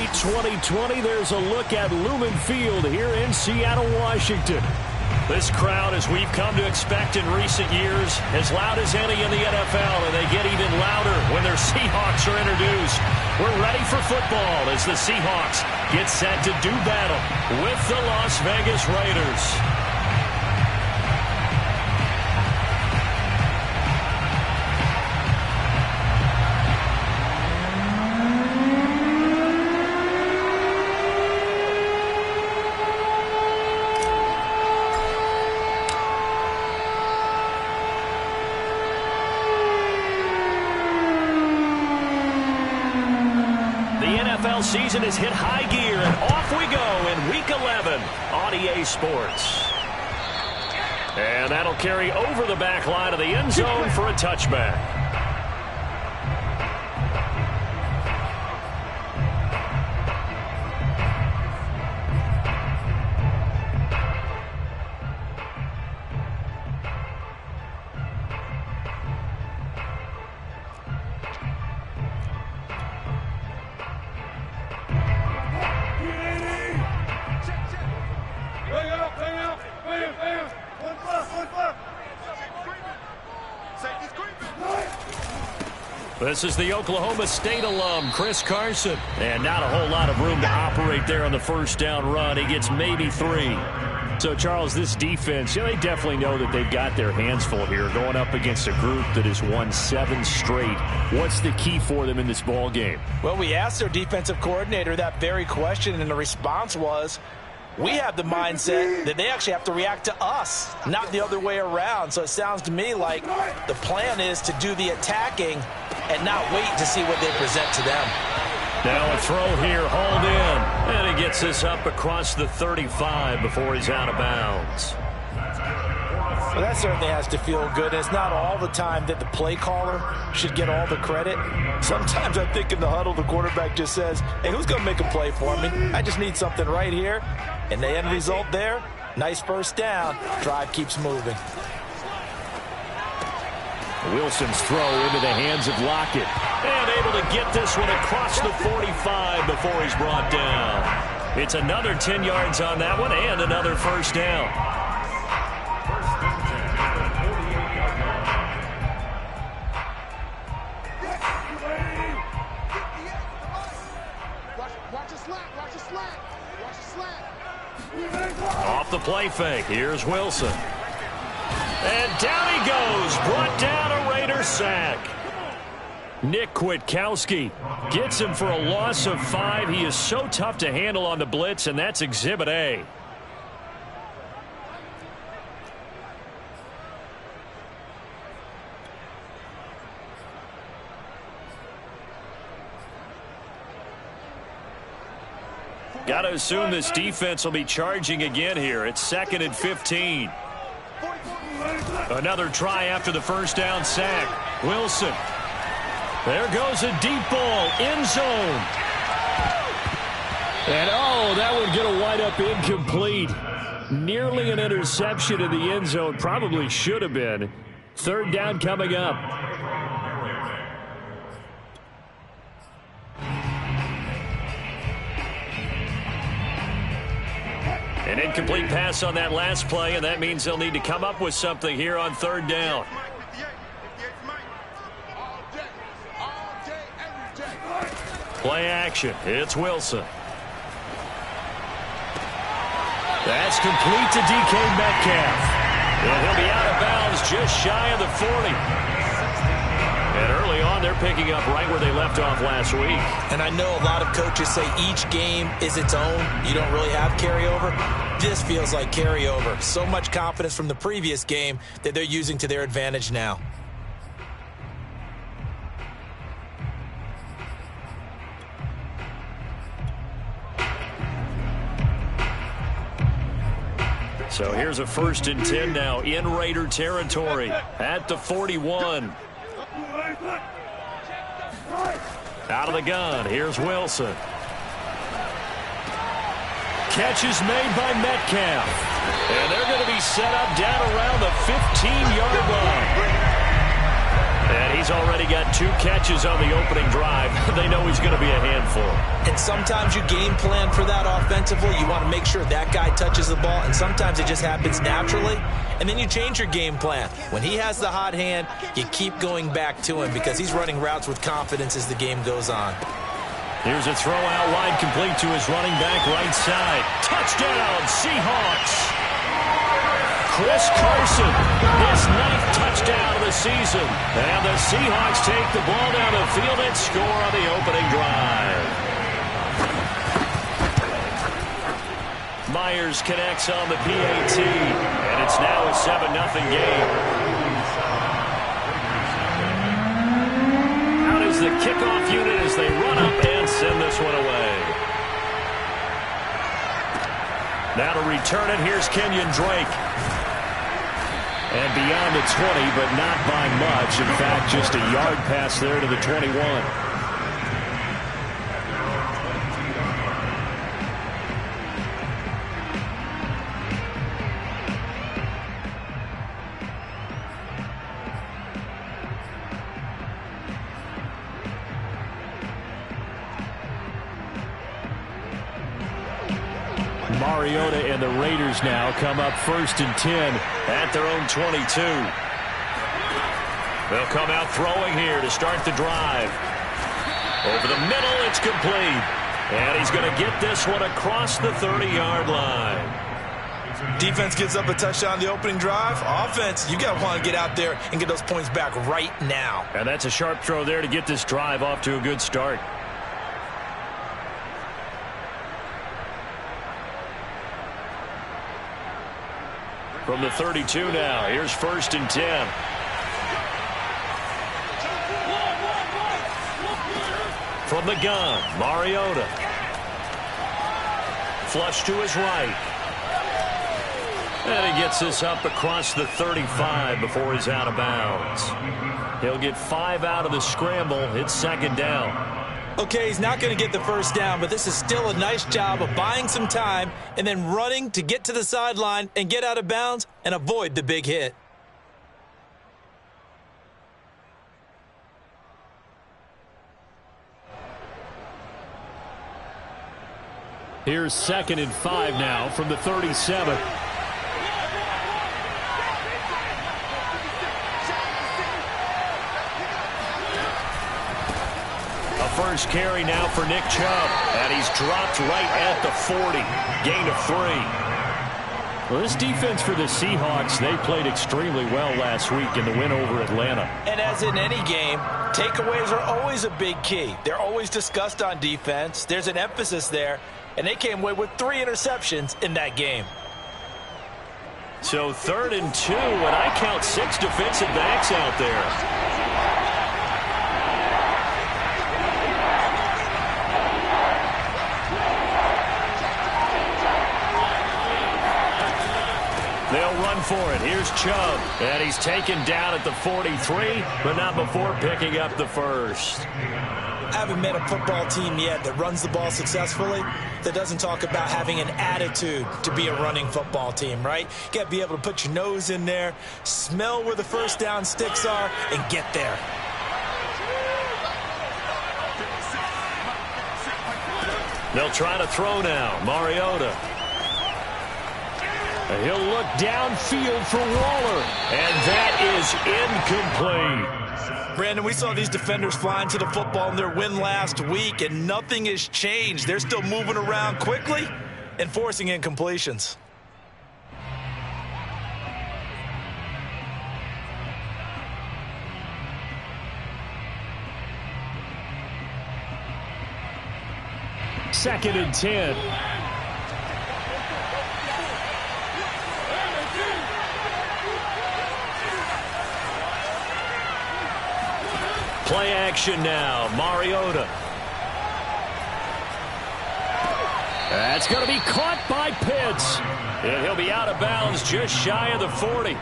Late 2020, there's a look at Lumen Field here in Seattle, Washington. This crowd, as we've come to expect in recent years, as loud as any in the NFL, and they get even louder when their Seahawks are introduced. We're ready for football as the Seahawks get set to do battle with the Las Vegas Raiders. Season has hit high gear, and off we go in Week 11 on EA Sports. And that'll carry over the back line of the end zone for a touchback. This is the Oklahoma State alum, Chris Carson. And not a whole lot of room to operate there on the first down run. He gets maybe 3. So, Charles, this defense, they definitely know that they've got their hands full here going up against a group that has won 7 straight. What's the key for them in this ball game? Well, we asked their defensive coordinator that very question, and the response was, we have the mindset that they actually have to react to us, not the other way around. So it sounds to me like the plan is to do the attacking and not wait to see what they present to them. Now a throw here, hauled in, and he gets this up across the 35 before he's out of bounds. Well, that certainly has to feel good. It's not all the time that the play caller should get all the credit. Sometimes I think in the huddle, the quarterback just says, hey, who's going to make a play for me? I just need something right here. And the end result there, nice first down. Drive keeps moving. Wilson's throw into the hands of Lockett. And able to get this one across the 45 before he's brought down. It's another 10 yards on that one and another first down. Off the play fake, here's Wilson. And down he goes, brought down a Raider sack. Nick Kwiatkowski gets him for a loss of 5. He is so tough to handle on the blitz, and that's Exhibit A. Got to assume this defense will be charging again here. It's 2nd and 15. Another try after the first down sack. Wilson. There goes a deep ball. End zone. And, oh, that would get a wide up incomplete. Nearly an interception in the end zone. Probably should have been. 3rd down coming up. An incomplete pass on that last play, and that means they'll need to come up with something here on 3rd down. Play action. It's Wilson. That's complete to DK Metcalf. And he'll be out of bounds just shy of the 40. And early on, they're picking up right where they left off last week. And I know a lot of coaches say each game is its own. You don't really have carryover. This feels like carryover. So much confidence from the previous game that they're using to their advantage now. So here's a 1st and 10 now in Raider territory at the 41. Out of the gun, here's Wilson. Catch is made by Metcalf. And they're going to be set up down around the 15-yard line. And he's already got 2 catches on the opening drive. They know he's going to be a handful. And sometimes you game plan for that offensively. You want to make sure that guy touches the ball, and sometimes it just happens naturally. And then you change your game plan. When he has the hot hand, you keep going back to him because he's running routes with confidence as the game goes on. Here's a throw out wide, complete to his running back right side. Touchdown, Seahawks! Chris Carson, his 9th touchdown of the season. And the Seahawks take the ball down the field and score on the opening drive. Myers connects on the PAT, and it's now a 7-0 game. Out is the kickoff unit as they run up and send this one away. Now to return it, here's Kenyon Drake. And beyond the 20, but not by much. In fact, just a yard pass there to the 21. Mariota and the Raiders now come up 1st and 10 at their own 22. They'll come out throwing here to start the drive. Over the middle, it's complete. And he's going to get this one across the 30-yard line. Defense gives up a touchdown on the opening drive. Offense, you got to want to get out there and get those points back right now. And that's a sharp throw there to get this drive off to a good start. From the 32 now, here's 1st and 10. From the gun, Mariota. Flush to his right. And he gets this up across the 35 before he's out of bounds. He'll get 5 out of the scramble. It's 2nd down. Okay, he's not going to get the first down, but this is still a nice job of buying some time and then running to get to the sideline and get out of bounds and avoid the big hit. Here's 2nd and 5 now from the 37. First carry now for Nick Chubb, and he's dropped right at the 40. Gain of 3. Well, this defense for the Seahawks, they played extremely well last week in the win over Atlanta. And as in any game, takeaways are always a big key. They're always discussed on defense. There's an emphasis there, and they came away with 3 interceptions in that game. So 3rd and 2, and I count 6 defensive backs out there. They'll run for it. Here's Chubb. And he's taken down at the 43, but not before picking up the first. I haven't met a football team yet that runs the ball successfully that doesn't talk about having an attitude to be a running football team, right? You got to be able to put your nose in there, smell where the first down sticks are, and get there. They'll try to throw now. Mariota. He'll look downfield for Waller, and that is incomplete. Brandon, we saw these defenders flying to the football in their win last week, and nothing has changed. They're still moving around quickly and forcing incompletions. Second and 10. Play action now. Mariota. That's going to be caught by Pitts. And he'll be out of bounds just shy of the 40.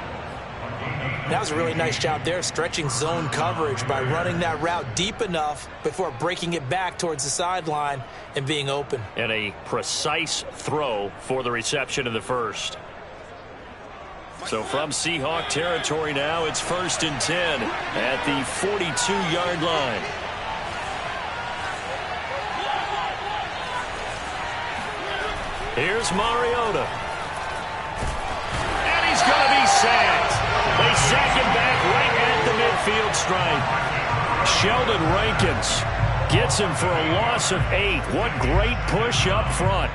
That was a really nice job there, stretching zone coverage by running that route deep enough before breaking it back towards the sideline and being open. And a precise throw for the reception in the first. So from Seahawk territory now, it's 1st and 10 at the 42-yard line. Here's Mariota. And he's going to be sacked. They sack him back right at the midfield stripe. Sheldon Rankins gets him for a loss of 8. What great push up front.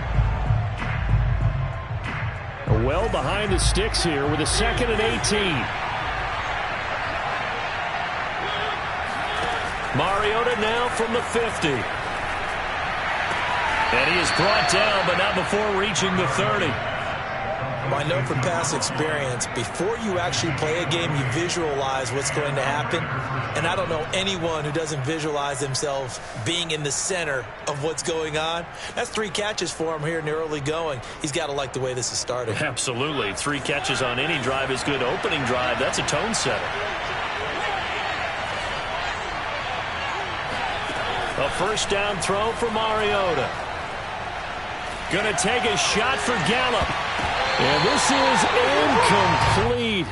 Well behind the sticks here with a 2nd and 18. Mariota now from the 50. And he is brought down, but not before reaching the 30. I know from past experience, before you actually play a game, you visualize what's going to happen. And I don't know anyone who doesn't visualize themselves being in the center of what's going on. That's 3 catches for him here in the early going. He's got to like the way this is started. Absolutely. 3 catches on any drive is good. Opening drive, that's a tone setter. A 1st down throw for Mariota. Going to take a shot for Gallup. And this is incomplete.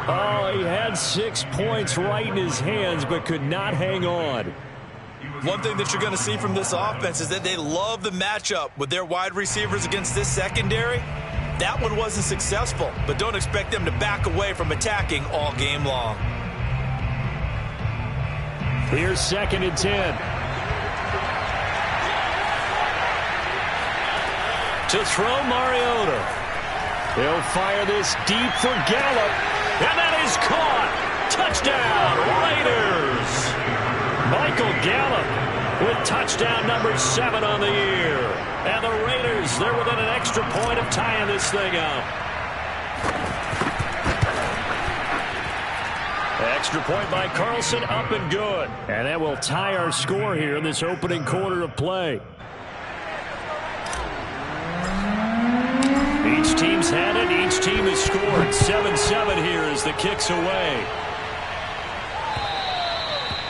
Oh, he had 6 points right in his hands, but could not hang on. One thing that you're going to see from this offense is that they love the matchup with their wide receivers against this secondary. That one wasn't successful, but don't expect them to back away from attacking all game long. Here's 2nd and 10. To throw Mariota. He'll fire this deep for Gallup. And that is caught. Touchdown, Raiders. Michael Gallup with touchdown number 7 on the year. And the Raiders, they're within an extra point of tying this thing up. Extra point by Carlson, up and good. And that will tie our score here in this opening quarter of play. Each team's had it. Each team has scored. 7-7 here as the kick's away.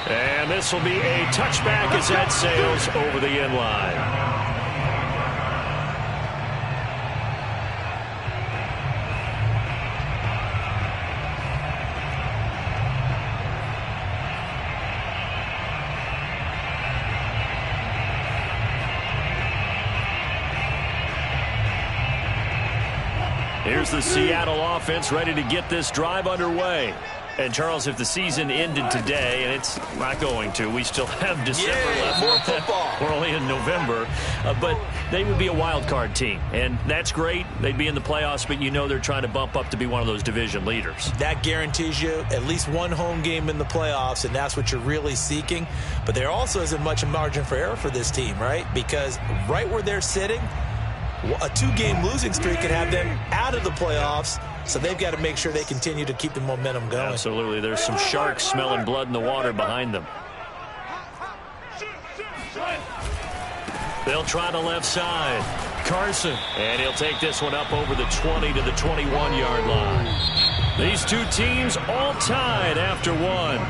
And this will be a touchback as that sails over the end line. Here's the Seattle offense ready to get this drive underway. And, Charles, if the season ended today, and it's not going to, we still have December left. More football. We're only in November. But they would be a wild card team. And that's great. They'd be in the playoffs, but you know they're trying to bump up to be one of those division leaders. That guarantees you at least one home game in the playoffs, and that's what you're really seeking. But there also isn't much margin for error for this team, right? Because right where they're sitting, a 2-game losing streak could have them out of the playoffs, so they've got to make sure they continue to keep the momentum going. Absolutely. There's some sharks smelling blood in the water behind them. They'll try the left side. Carson, and he'll take this one up over the 20 to the 21-yard line. These two teams all tied after one.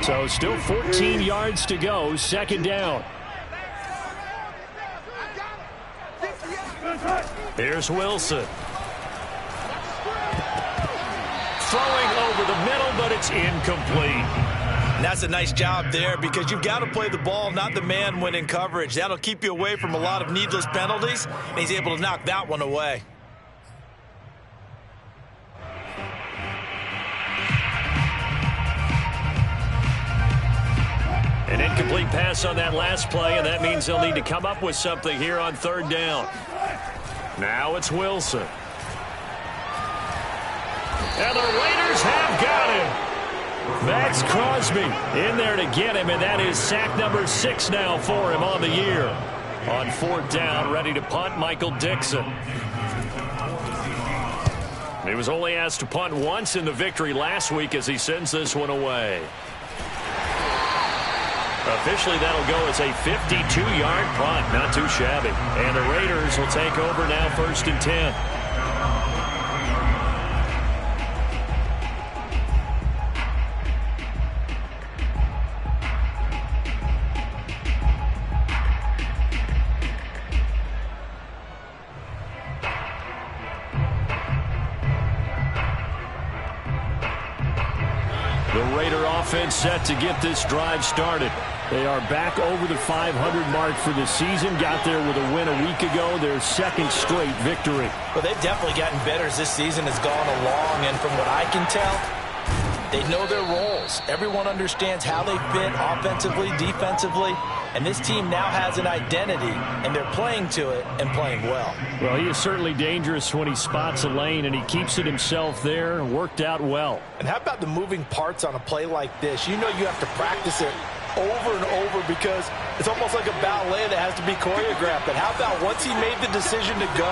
So still 14 yards to go, 2nd down. Here's Wilson. Throwing over the middle, but it's incomplete. And that's a nice job there because you've got to play the ball, not the man when in coverage. That'll keep you away from a lot of needless penalties, and he's able to knock that one away. An incomplete pass on that last play, and that means they'll need to come up with something here on 3rd down. Now it's Wilson. And the Raiders have got him. Max Crosby in there to get him, and that is sack number 6 now for him on the year. On 4th down, ready to punt, Michael Dixon. He was only asked to punt once in the victory last week as he sends this one away. Officially, that'll go as a 52-yard punt. Not too shabby. And the Raiders will take over now, 1st and 10. The Raider offense set to get this drive started. They are back over the 500 mark for the season. Got there with a win a week ago, their 2nd straight victory. Well, they've definitely gotten better as this season has gone along, and from what I can tell, they know their roles. Everyone understands how they fit offensively, defensively, and this team now has an identity, and they're playing to it and playing well. Well, he is certainly dangerous when he spots a lane, and he keeps it himself there. Worked out well. And how about the moving parts on a play like this? You know you have to practice it over and over because it's almost like a ballet that has to be choreographed. But how about once he made the decision to go,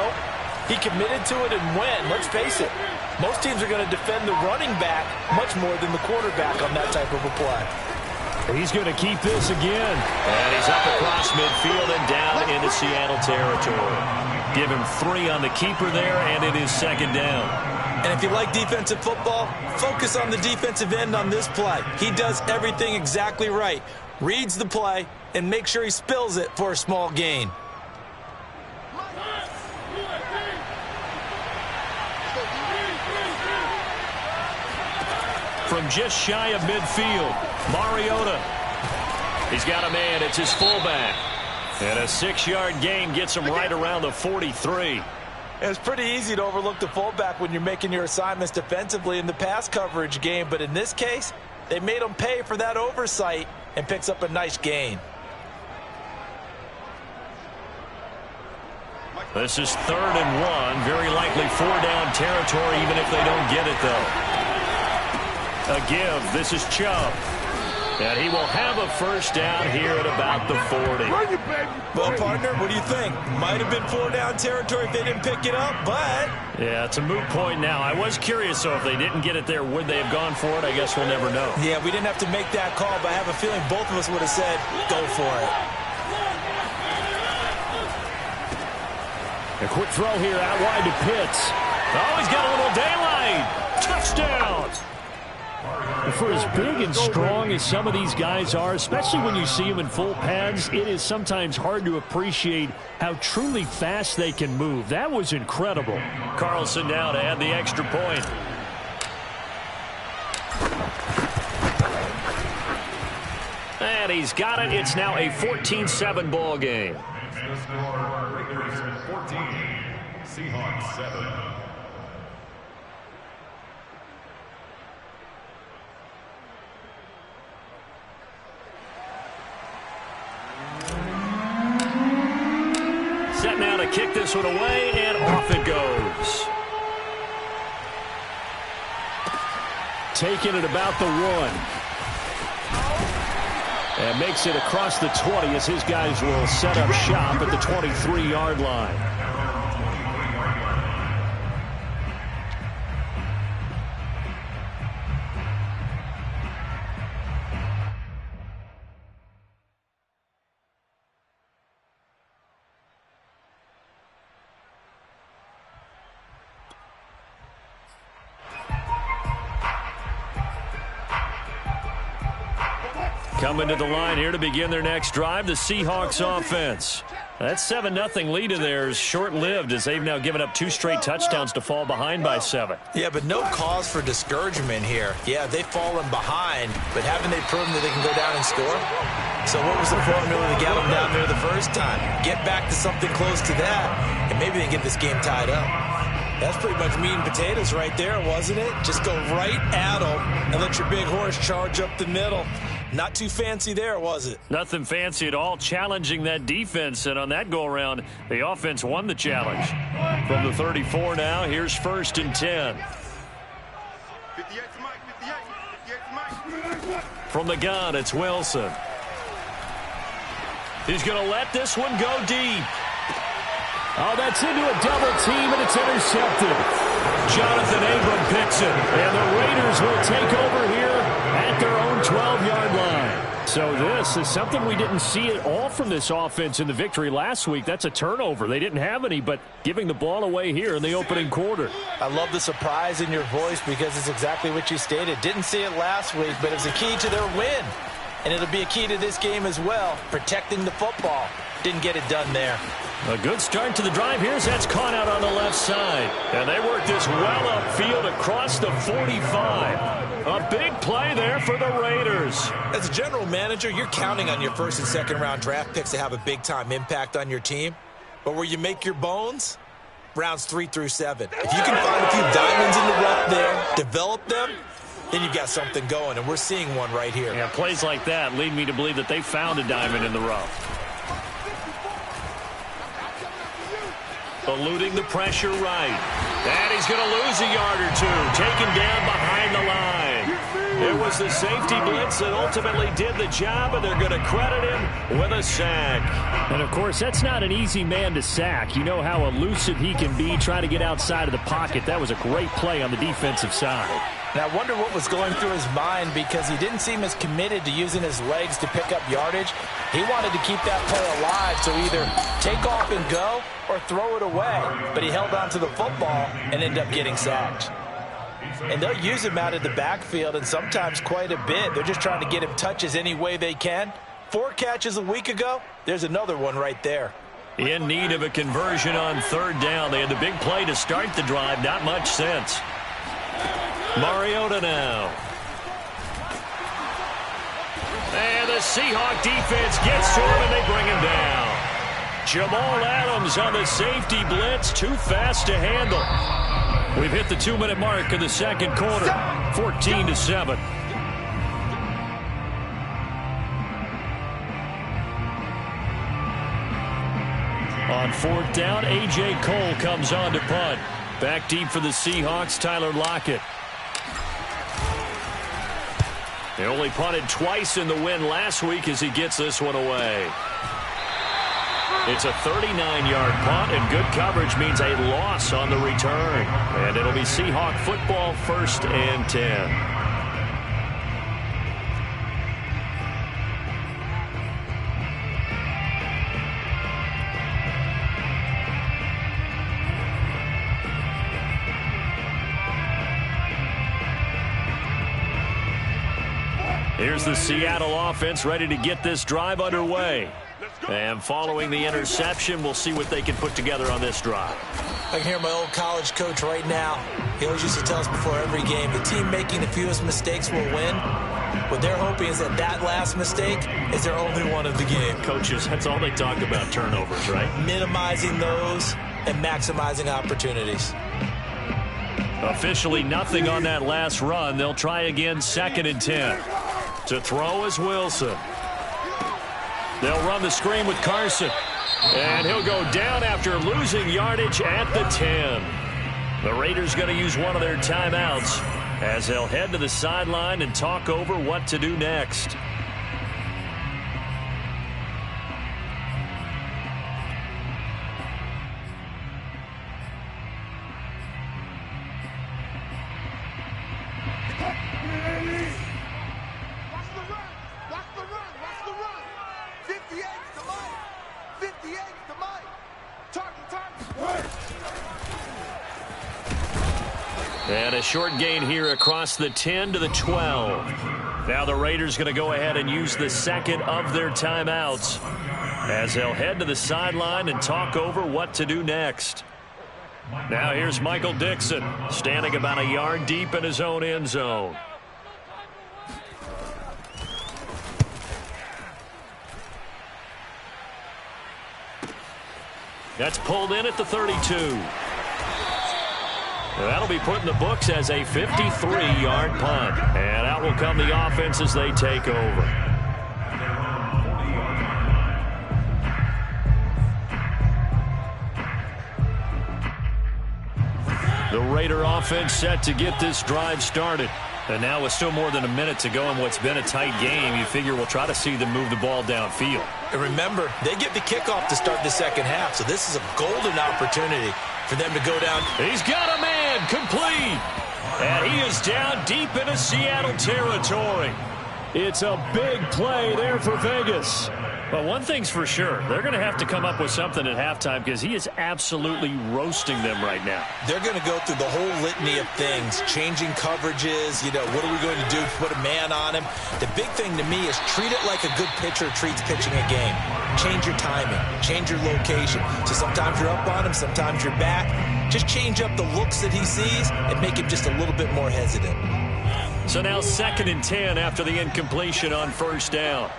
he committed to it and went. Let's face it, most teams are going to defend the running back much more than the quarterback on that type of a play. He's going to keep this again. And he's up across midfield and down into Seattle territory. Give him 3 on the keeper there, and it is 2nd down. And if you like defensive football, focus on the defensive end on this play. He does everything exactly right. Reads the play and make sure he spills it for a small gain. From just shy of midfield, Mariota. He's got a man. It's his fullback. And a 6-yard gain gets him right around the 43. It's pretty easy to overlook the fullback when you're making your assignments defensively in the pass coverage game. But in this case, they made him pay for that oversight and picks up a nice gain. This is 3rd and 1. Very likely 4-down territory, even if they don't get it, though. A give. This is Chubb. And he will have a 1st down here at about the 40. Well, partner, what do you think? Might have been 4-down territory if they didn't pick it up, but... Yeah, it's a moot point now. I was curious, so if they didn't get it there, would they have gone for it? I guess we'll never know. Yeah, we didn't have to make that call, but I have a feeling both of us would have said, go for it. A quick throw here out wide to Pitts. Oh, he's got a little daylight. Touchdown. For as big and strong as some of these guys are, especially when you see them in full pads, it is sometimes hard to appreciate how truly fast they can move. That was incredible. Carlson now to add the extra point. And he's got it. It's now a 14-7 ball game. The score, Raiders 14, Seahawks 7. Set now to kick this one away, and off it goes. Taking it about the 1. And makes it across the 20 as his guys will set up shop at the 23-yard line. Coming to the line here to begin their next drive, the Seahawks offense. That 7-0 lead of theirs short-lived as they've now given up 2 straight touchdowns to fall behind by 7. Yeah, but no cause for discouragement here. Yeah, they've fallen behind, but haven't they proven that they can go down and score? So what was the formula to get them down there the first time? Get back to something close to that, and maybe they can get this game tied up. That's pretty much meat and potatoes right there, wasn't it? Just go right at them and let your big horse charge up the middle. Not too fancy there, was it? Nothing fancy at all, challenging that defense. And on that go-around, the offense won the challenge. From the 34 now, here's 1st and 10. From the gun, it's Wilson. He's going to let this one go deep. Oh, that's into a double team, and it's intercepted. Jonathan picks it. And the Raiders will take over here at their own 12-yard line. So this is something we didn't see at all from this offense in the victory last week. That's a turnover. They didn't have any, but giving the ball away here in the opening quarter. I love the surprise in your voice because it's exactly what you stated. Didn't see it last week, but it was a key to their win. And it'll be a key to this game as well, protecting the football. Didn't get it done there. A good start to the drive. Here's that's caught out on the left side. And they work this well upfield across the 45. A big play there for the Raiders. As a general manager, you're counting on your first and second round draft picks to have a big-time impact on your team. But where you make your bones, rounds 3 through 7. If you can find a few diamonds in the rough there, develop them, then you've got something going, and we're seeing one right here. Yeah, plays like that lead me to believe that they found a diamond in the rough. Eluding the pressure right. And he's going to lose a yard or two. Taken down behind the line. It was the safety blitz that ultimately did the job, and they're going to credit him with a sack. And, of course, that's not an easy man to sack. You know how elusive he can be trying to get outside of the pocket. That was a great play on the defensive side. And I wonder what was going through his mind because he didn't seem as committed to using his legs to pick up yardage. He wanted to keep that play alive, so either take off and go or throw it away. But he held on to the football and ended up getting sacked. And they'll use him out of the backfield, and sometimes quite a bit. They're just trying to get him touches any way they can. 4 catches a week ago. There's another one right there. In need of a conversion on third down. They had the big play to start the drive. Not much sense. Mariota now. And the Seahawks defense gets to him, and they bring him down. Jamal Adams on the safety blitz. Too fast to handle. We've hit the 2-minute mark of the second quarter. 14-7. On fourth down, A.J. Cole comes on to punt. Back deep for the Seahawks, Tyler Lockett. They only punted twice in the win last week as he gets this one away. It's a 39-yard punt, and good coverage means a loss on the return. And it'll be Seahawk football, 1st and 10. Here's the Seattle offense ready to get this drive underway. And following the interception, we'll see what they can put together on this drive. I can hear my old college coach right now. He always used to tell us before every game, the team making the fewest mistakes will win. What they're hoping is that that last mistake is their only one of the game. Coaches, that's all they talk about, turnovers, right? Minimizing those and maximizing opportunities. Officially nothing on that last run. They'll try again, 2nd and 10. To throw is Wilson. They'll run the screen with Carson. And he'll go down after losing yardage at the 10. The Raiders going to use one of their timeouts as they'll head to the sideline and talk over what to do next. And a short gain here across the 10 to the 12. Now the Raiders going to go ahead and use the second of their timeouts as they'll head to the sideline and talk over what to do next. Now here's Michael Dixon standing about a yard deep in his own end zone. That's pulled in at the 32. That'll be put in the books as a 53-yard punt. And out will come the offense as they take over. The Raider offense set to get this drive started. And now with still more than a minute to go in what's been a tight game, you figure we'll try to see them move the ball downfield. And remember, they get the kickoff to start the second half, so this is a golden opportunity for them to go down. He's got a man complete. And he is down deep into Seattle territory. It's a big play there for Vegas. But one thing's for sure, they're going to have to come up with something at halftime because he is absolutely roasting them right now. They're going to go through the whole litany of things, changing coverages, what are we going to do to put a man on him? The big thing to me is treat it like a good pitcher treats pitching a game. Change your timing, change your location. So sometimes you're up on him, sometimes you're back. Just change up the looks that he sees and make him just a little bit more hesitant. So now 2nd and 10 after the incompletion on first down.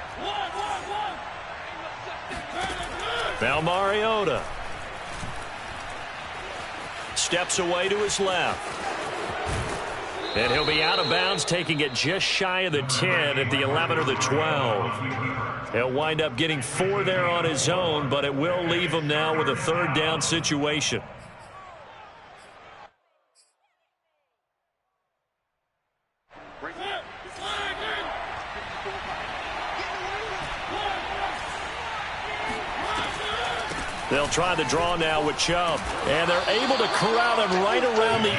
Now Mariota steps away to his left. And he'll be out of bounds, taking it just shy of the 10 at the 11 or the 12. He'll wind up getting 4 there on his own, but it will leave him now with a 3rd down situation. They'll try the draw now with Chubb. And they're able to corral him right around the 8,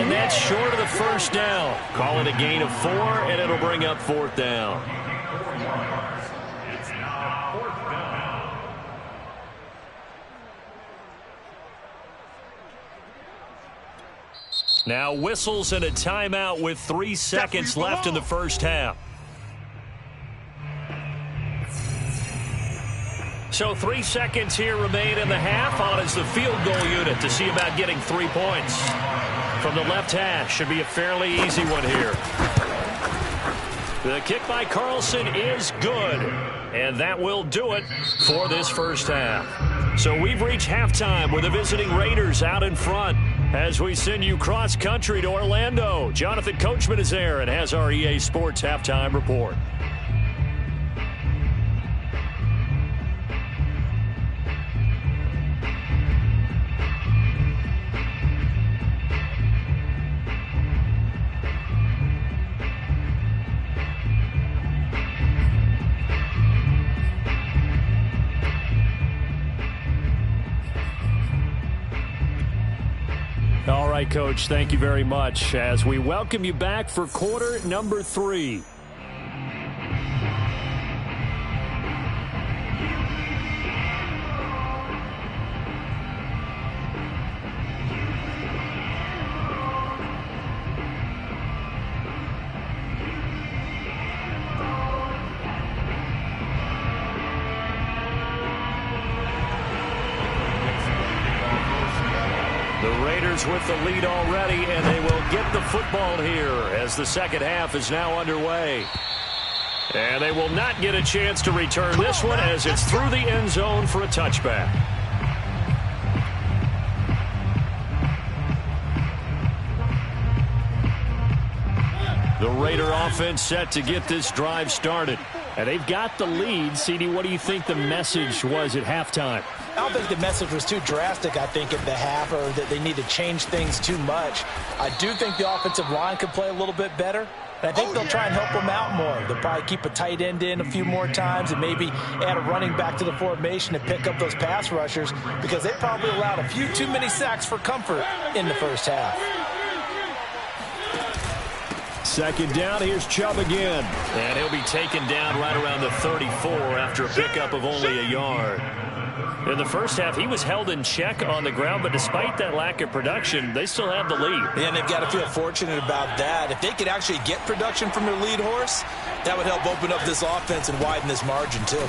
and that's short of the 1st down. Call it a gain of 4, and it'll bring up 4th down. It's now 4th down. Now whistles and a timeout with 3 seconds left in the first half. So 3 seconds here remain in the half. On is the field goal unit to see about getting 3 points. From the left hash, should be a fairly easy one here. The kick by Carlson is good. And that will do it for this first half. So we've reached halftime with the visiting Raiders out in front. As we send you cross-country to Orlando, Jonathan Coachman is there and has our EA Sports halftime report. All right, Coach, thank you very much as we welcome you back for quarter number 3. With the lead already, and they will get the football here as the second half is now underway. And they will not get a chance to return this one as it's through the end zone for a touchback. The Raider offense set to get this drive started. And they've got the lead. CD, what do you think the message was at halftime? I don't think the message was too drastic, I think, at the half, or that they need to change things too much. I do think the offensive line could play a little bit better. And I think they'll try and help them out more. They'll probably keep a tight end in a few more times and maybe add a running back to the formation and pick up those pass rushers because they probably allowed a few too many sacks for comfort in the first half. Second down, here's Chubb again. And he'll be taken down right around the 34 after a pickup of only a yard. In the first half, he was held in check on the ground, but despite that lack of production, they still have the lead. Yeah, and they've got to feel fortunate about that. If they could actually get production from their lead horse, that would help open up this offense and widen this margin, too.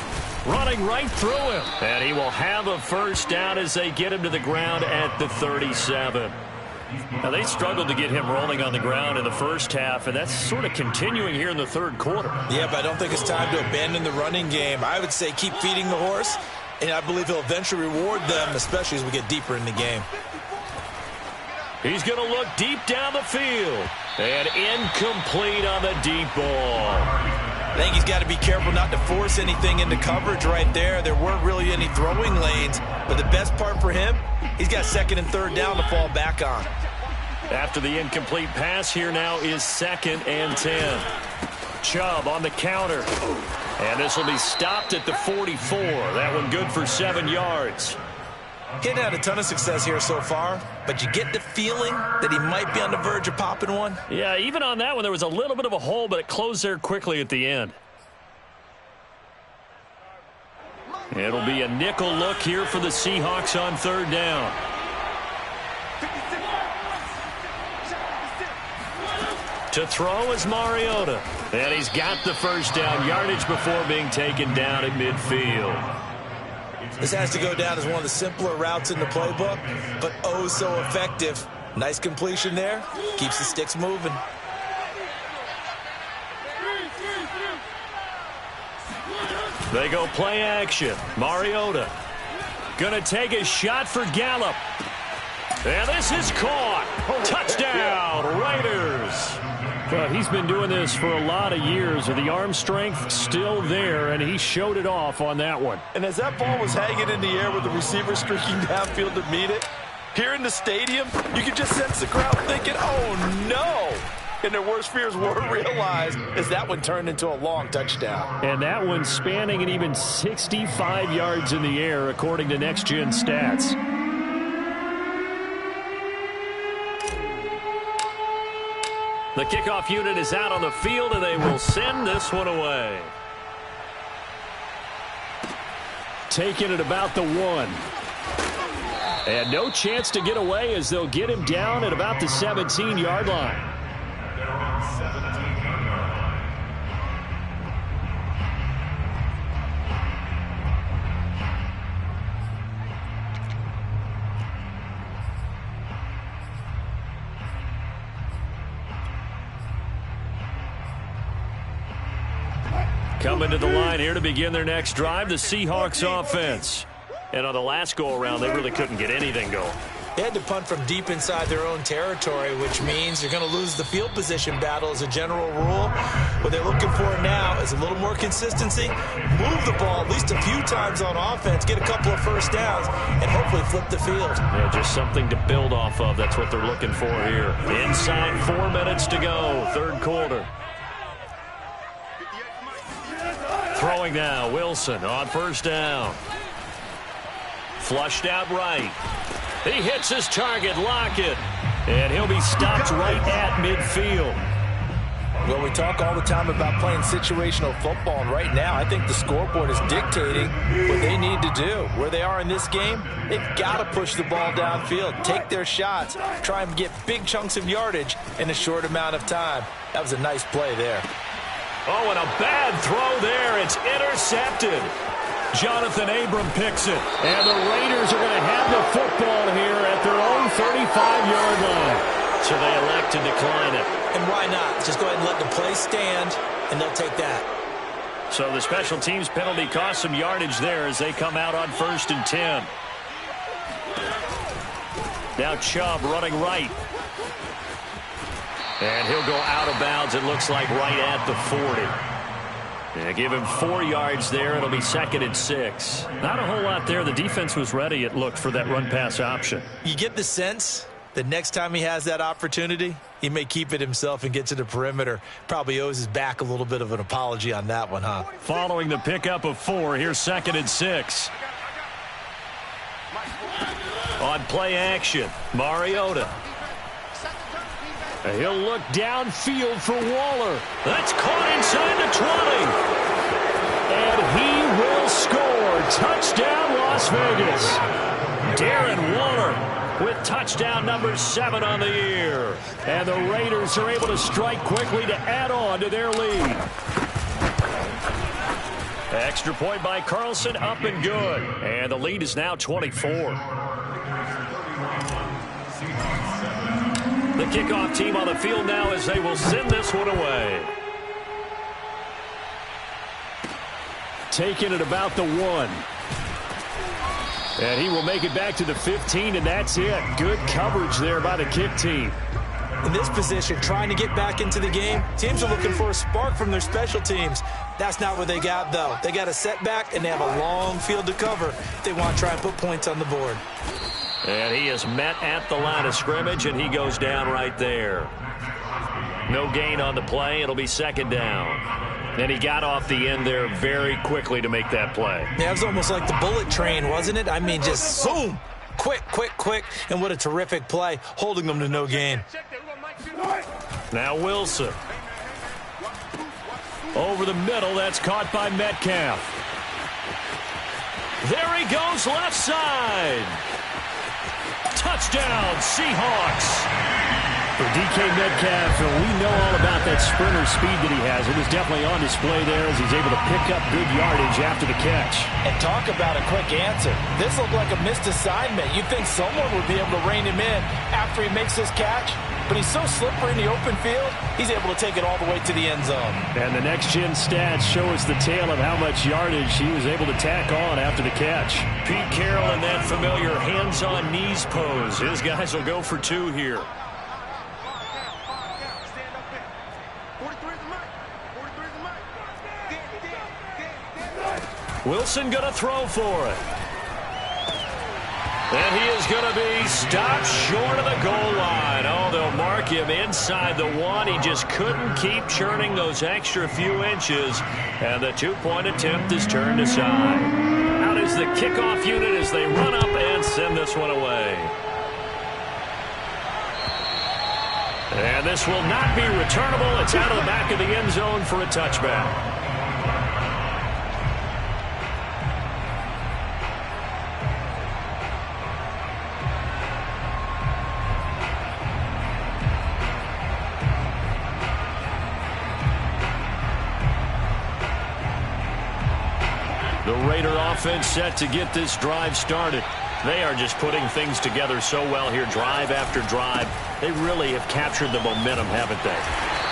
Running right through him. And he will have a first down as they get him to the ground at the 37. Now, they struggled to get him rolling on the ground in the first half, and that's sort of continuing here in the third quarter. Yeah, but I don't think it's time to abandon the running game. I would say keep feeding the horse, and I believe he'll eventually reward them, especially as we get deeper in the game. He's going to look deep down the field. And incomplete on the deep ball. I think he's got to be careful not to force anything into coverage right there. There weren't really any throwing lanes, but the best part for him, he's got second and third down to fall back on. After the incomplete pass, here now is 2nd and 10. Chubb on the counter. And this will be stopped at the 44. That one good for 7 yards. He hadn't had a ton of success here so far, but you get the feeling that he might be on the verge of popping one. Yeah, even on that one, there was a little bit of a hole, but it closed there quickly at the end. It'll be a nickel look here for the Seahawks on third down. To throw is Mariota. And he's got the first down yardage before being taken down at midfield. This has to go down as one of the simpler routes in the playbook, but oh so effective. Nice completion there. Keeps the sticks moving. They go play action. Mariota gonna take a shot for Gallup. And this is caught. Touchdown, Raiders. Well, he's been doing this for a lot of years. The arm strength still there, and he showed it off on that one. And as that ball was hanging in the air with the receiver streaking downfield to meet it, here in the stadium, you could just sense the crowd thinking, oh, no. And their worst fears were realized as that one turned into a long touchdown. And that one spanning an even 65 yards in the air, according to Next Gen Stats. The kickoff unit is out on the field, and they will send this one away. Taking it about the 1. And no chance to get away as they'll get him down at about the 17-yard line. Coming to the line here to begin their next drive, the Seahawks offense. And on the last go-around, they really couldn't get anything going. They had to punt from deep inside their own territory, which means you're going to lose the field position battle as a general rule. What they're looking for now is a little more consistency, move the ball at least a few times on offense, get a couple of first downs, and hopefully flip the field. Yeah, just something to build off of. That's what they're looking for here. Inside 4 minutes to go, third quarter. Throwing now, Wilson on first down. Flushed out right. He hits his target, Lockett. And he'll be stopped right at midfield. Well, we talk all the time about playing situational football, and right now I think the scoreboard is dictating what they need to do. Where they are in this game, they've got to push the ball downfield, take their shots, try and get big chunks of yardage in a short amount of time. That was a nice play there. Oh, and a bad throw there. It's intercepted. Jonathan Abram picks it. And the Raiders are going to have the football here at their own 35-yard line. So they elect to decline it. And why not? Just go ahead and let the play stand, and they'll take that. So the special teams penalty cost some yardage there as they come out on 1st and 10. Now Chubb running right. And he'll go out of bounds, it looks like, right at the 40. And give him 4 yards there. It'll be 2nd and 6. Not a whole lot there. The defense was ready, it looked, for that run-pass option. You get the sense that next time he has that opportunity, he may keep it himself and get to the perimeter. Probably owes his back a little bit of an apology on that one, huh? Following the pickup of 4, here's 2nd and 6. On play action, Mariota. He'll look downfield for Waller. That's caught inside the 20. And he will score. Touchdown, Las Vegas. Darren Waller with touchdown number 7 on the year. And the Raiders are able to strike quickly to add on to their lead. Extra point by Carlson, up and good. And the lead is now 24. The kickoff team on the field now as they will send this one away. Taking it about the 1. And he will make it back to the 15, and that's it. Good coverage there by the kick team. In this position, trying to get back into the game, teams are looking for a spark from their special teams. That's not what they got, though. They got a setback, and they have a long field to cover if they want to try and put points on the board. And he is met at the line of scrimmage, and he goes down right there. No gain on the play. It'll be 2nd down. And he got off the end there very quickly to make that play. Yeah, it was almost like the bullet train, wasn't it? I mean, just zoom. Quick, and what a terrific play, holding them to no gain. Now Wilson. Over the middle, that's caught by Metcalf. There he goes, left side. Touchdown, Seahawks. For DK Metcalf, we know all about that sprinter speed that he has. It was definitely on display there as he's able to pick up good yardage after the catch. And talk about a quick answer. This looked like a missed assignment. You'd think someone would be able to rein him in after he makes this catch, but he's so slippery in the open field, he's able to take it all the way to the end zone. And the next-gen stats show us the tale of how much yardage he was able to tack on after the catch. Pete Carroll in that familiar hands-on knees pose. His guys will go for 2 here. Wilson going to throw for it. And he is going to be stopped short of the goal line. Oh, they'll mark him inside the 1. He just couldn't keep churning those extra few inches. And the 2-point attempt is turned aside. Out is the kickoff unit as they run up and send this one away. And this will not be returnable. It's out of the back of the end zone for a touchback. The Raider offense set to get this drive started. They are just putting things together so well here, drive after drive. They really have captured the momentum, haven't they?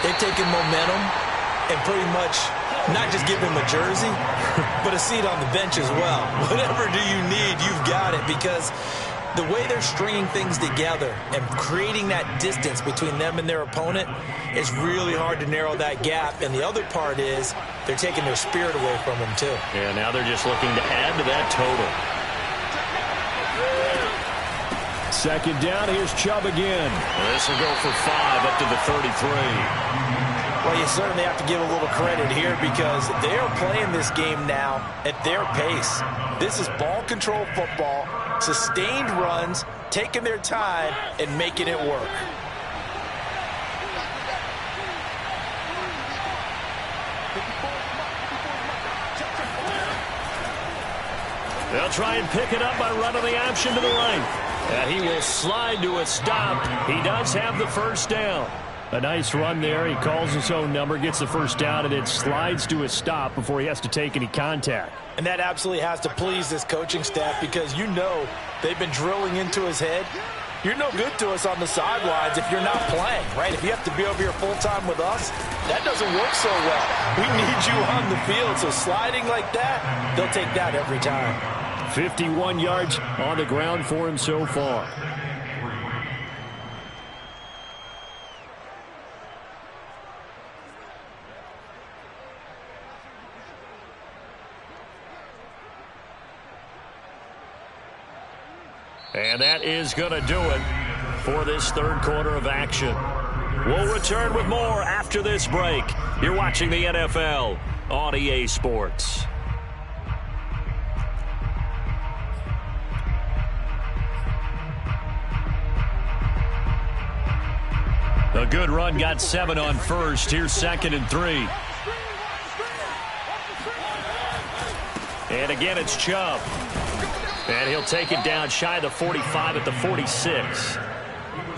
They've taken momentum and pretty much not just give him a jersey, but a seat on the bench as well. Whatever do you need, you've got it, because the way they're stringing things together and creating that distance between them and their opponent is really hard to narrow that gap. And the other part is they're taking their spirit away from them, too. Yeah, now they're just looking to add to that total. Second down, here's Chubb again. This will go for 5 up to the 33. Well, you certainly have to give a little credit here because they are playing this game now at their pace. This is ball control football, sustained runs, taking their time and making it work. They'll try and pick it up by running the option to the right. And he will slide to a stop. He does have the first down. A nice run there. He calls his own number, gets the first down, and then slides to a stop before he has to take any contact. And that absolutely has to please this coaching staff because you know they've been drilling into his head. You're no good to us on the sidelines if you're not playing, right? If you have to be over here full-time with us, that doesn't work so well. We need you on the field, so sliding like that, they'll take that every time. 51 yards on the ground for him so far. And that is going to do it for this third quarter of action. We'll return with more after this break. You're watching the NFL on EA Sports. A good run, got 7 on first. Here's 2nd and 3. And again, it's Chubb. And he'll take it down shy of the 45 at the 46.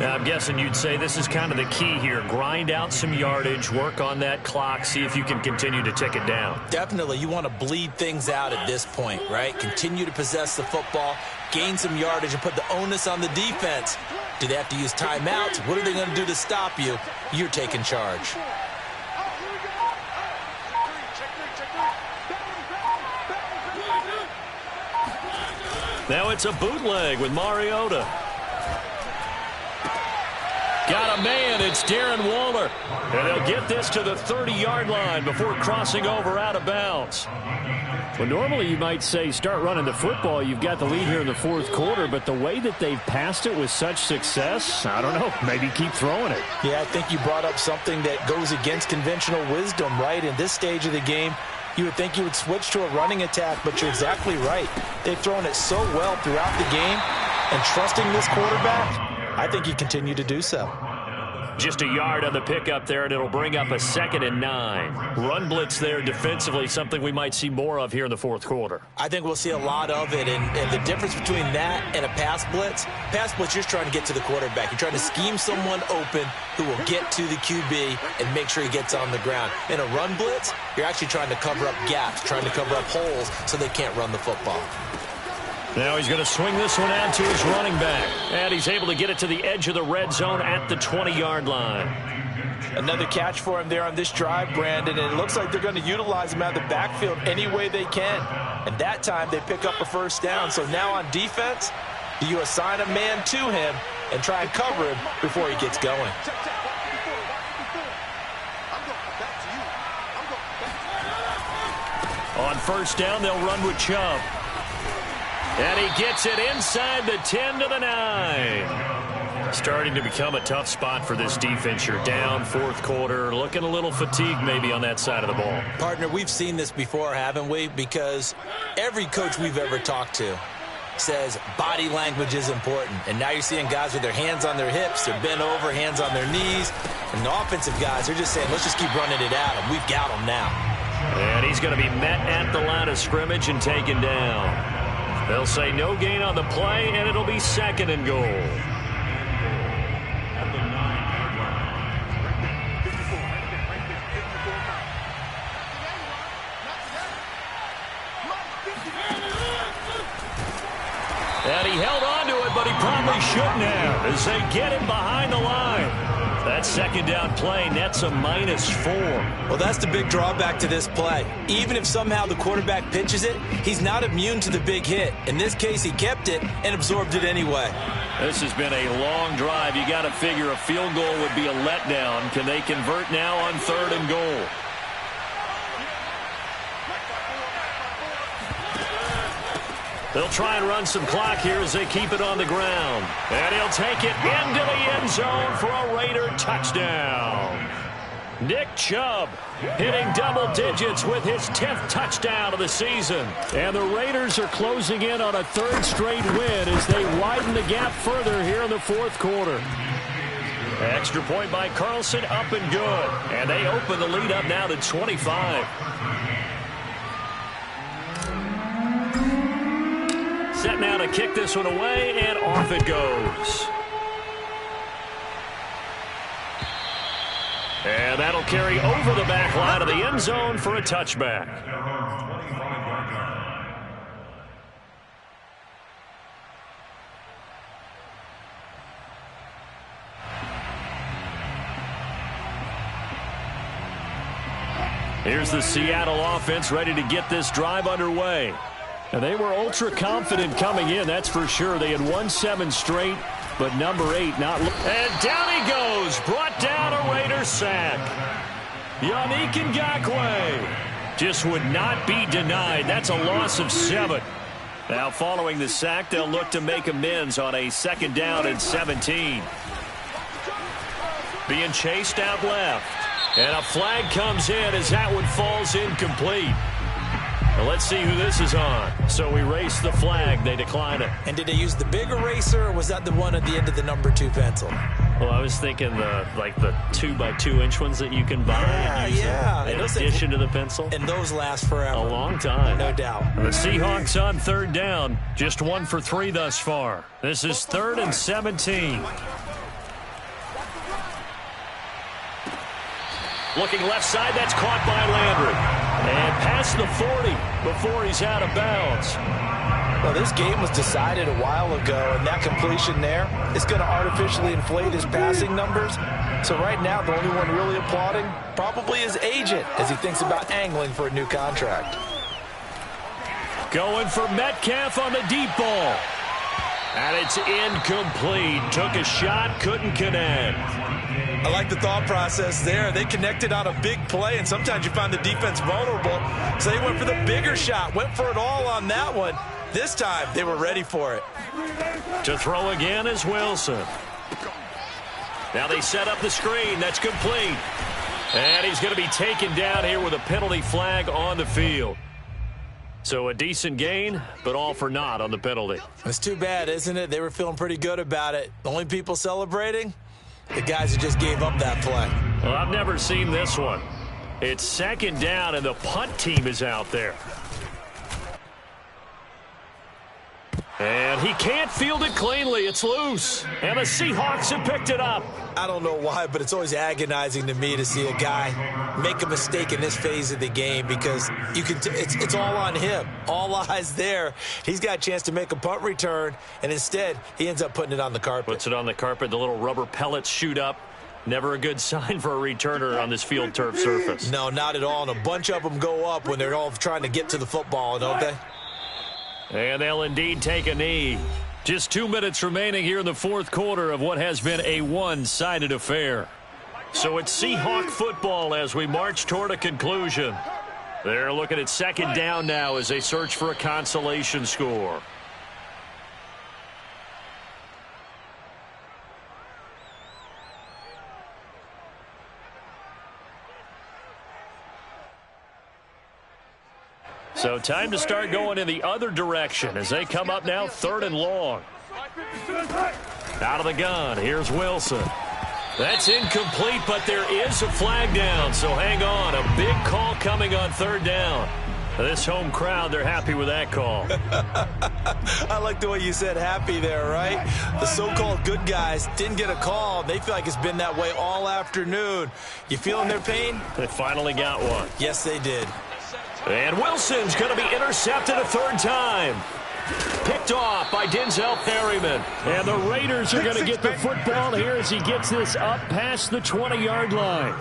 Now, I'm guessing you'd say this is kind of the key here. Grind out some yardage, work on that clock, see if you can continue to tick it down. Definitely. You want to bleed things out at this point, right? Continue to possess the football, gain some yardage, and put the onus on the defense. Do they have to use timeouts? What are they going to do to stop you? You're taking charge. Now it's a bootleg with Mariota. Got a man, it's Darren Waller. And they'll get this to the 30-yard line before crossing over out of bounds. Well, normally you might say start running the football. You've got the lead here in the fourth quarter, but the way that they've passed it with such success, I don't know, maybe keep throwing it. Yeah, I think you brought up something that goes against conventional wisdom, right? In this stage of the game, you would think you would switch to a running attack, but you're exactly right. They've thrown it so well throughout the game, and trusting this quarterback, I think he continued to do so. Just a yard on the pickup there, and it'll bring up a 2nd and 9. Run blitz there defensively, something we might see more of here in the fourth quarter. I think we'll see a lot of it, and the difference between that and a pass blitz, you're just trying to get to the quarterback. You're trying to scheme someone open who will get to the QB and make sure he gets on the ground. In a run blitz, you're actually trying to cover up gaps, trying to cover up holes so they can't run the football. Now he's going to swing this one out to his running back. And he's able to get it to the edge of the red zone at the 20-yard line. Another catch for him there on this drive, Brandon, and it looks like they're going to utilize him out of the backfield any way they can. And that time they pick up a first down. So now on defense, do you assign a man to him and try and cover him before he gets going? On first down, they'll run with Chubb. And he gets it inside the 10 to the 9. Starting to become a tough spot for this defense. You're down fourth quarter, looking a little fatigued maybe on that side of the ball. Partner, we've seen this before, haven't we? Because every coach we've ever talked to says body language is important. And now you're seeing guys with their hands on their hips, they're bent over, hands on their knees. And the offensive guys, they're just saying, let's just keep running it at them. We've got them now. And he's going to be met at the line of scrimmage and taken down. They'll say no gain on the play, and it'll be 2nd and goal. And he held on to it, but he probably shouldn't have as they get him behind the line. That 2nd down play nets a -4. Well, that's the big drawback to this play. Even if somehow the quarterback pitches it, he's not immune to the big hit. In this case, he kept it and absorbed it anyway. This has been a long drive. You got to figure a field goal would be a letdown. Can they convert now on 3rd and goal? They'll try and run some clock here as they keep it on the ground. And he'll take it into the end zone for a Raider touchdown. Nick Chubb hitting double digits with his 10th touchdown of the season. And the Raiders are closing in on a 3rd straight win as they widen the gap further here in the fourth quarter. Extra point by Carlson, up and good. And they open the lead up now to 25. Set now to kick this one away, and off it goes. And that'll carry over the back line of the end zone for a touchback. Here's the Seattle offense ready to get this drive underway. And they were ultra confident coming in, that's for sure. They had won 7 straight, but number 8 not. And down he goes, brought down a Raider sack. Yannick Ngakoue just would not be denied. That's a loss of 7. Now following the sack, they'll look to make amends on a 2nd down and 17. Being chased out left. And a flag comes in as that one falls incomplete. Well, let's see who this is on. So we erase the flag. They decline it. And did they use the big eraser, or was that the one at the end of the number 2 pencil? Well, I was thinking the 2x2-inch ones that you can buy. Yeah. In addition to the pencil. And those last forever. A long time. No doubt. The Seahawks on 3rd down. Just 1 for 3 thus far. This is 3rd and 17. Looking left side, that's caught by Landry. And past the 40 before he's out of bounds. Well, this game was decided a while ago, and that completion there is going to artificially inflate his passing numbers. So right now, the only one really applauding probably his agent as he thinks about angling for a new contract. Going for Metcalf on the deep ball. And it's incomplete. Took a shot, couldn't connect. I like the thought process there. They connected on a big play, and sometimes you find the defense vulnerable. So they went for the bigger shot, went for it all on that one. This time, they were ready for it. To throw again is Wilson. Now they set up the screen. That's complete. And he's going to be taken down here with a penalty flag on the field. So a decent gain, but all for naught on the penalty. It's too bad, isn't it? They were feeling pretty good about it. The only people celebrating? The guys who just gave up that play. Well, I've never seen this one. It's second down, and the punt team is out there. And he can't field it cleanly. It's loose. And the Seahawks have picked it up. I don't know why, but it's always agonizing to me to see a guy make a mistake in this phase of the game because you can. It's all on him. All eyes there. He's got a chance to make a punt return, and instead he ends up putting it on the carpet. Puts it on the carpet. The little rubber pellets shoot up. Never a good sign for a returner on this field turf surface. No, not at all. And a bunch of them go up when they're all trying to get to the football, don't they? And they'll indeed take a knee. Just 2 minutes remaining here in the fourth quarter of what has been a one-sided affair. So it's Seahawk football as we march toward a conclusion. They're looking at second down now as they search for a consolation score. So time to start going in the other direction as they come up now third and long. Out of the gun, here's Wilson. That's incomplete, but there is a flag down, so hang on. A big call coming on third down. This home crowd, they're happy with that call. I like the way you said happy there, right? The so-called good guys didn't get a call. They feel like it's been that way all afternoon. You feeling their pain? They finally got one. Yes, they did. And Wilson's going to be intercepted a third time. Picked off by Denzel Perryman. And the Raiders are going to get the football here as he gets this up past the 20-yard line.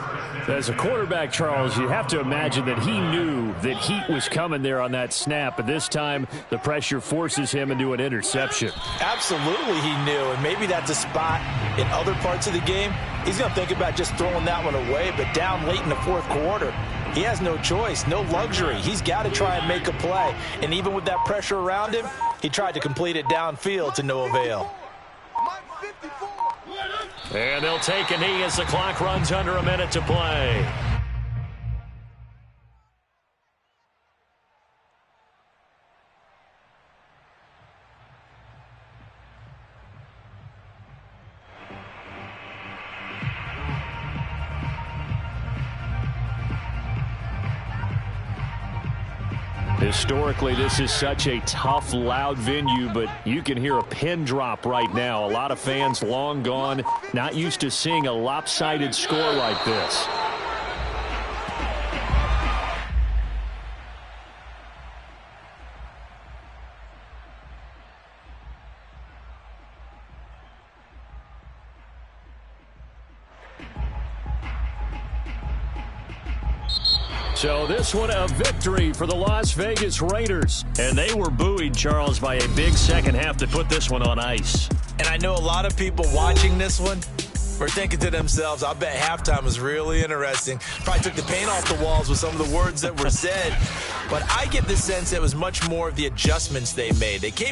As a quarterback, Charles, you have to imagine that he knew that heat was coming there on that snap. But this time, the pressure forces him into an interception. Absolutely he knew. And maybe that's a spot in other parts of the game. He's going to think about just throwing that one away. But down late in the fourth quarter, he has no choice, no luxury. He's got to try and make a play. And even with that pressure around him, he tried to complete it downfield to no avail. And they'll take a knee as the clock runs under a minute to play. Historically, this is such a tough, loud venue, but you can hear a pin drop right now. A lot of fans long gone, not used to seeing a lopsided score like this. So this one a victory for the Las Vegas Raiders. And they were buoyed, Charles, by a big second half to put this one on ice. And I know a lot of people watching this one were thinking to themselves, I bet halftime was really interesting. Probably took the paint off the walls with some of the words that were said. But I get the sense it was much more of the adjustments they made. They came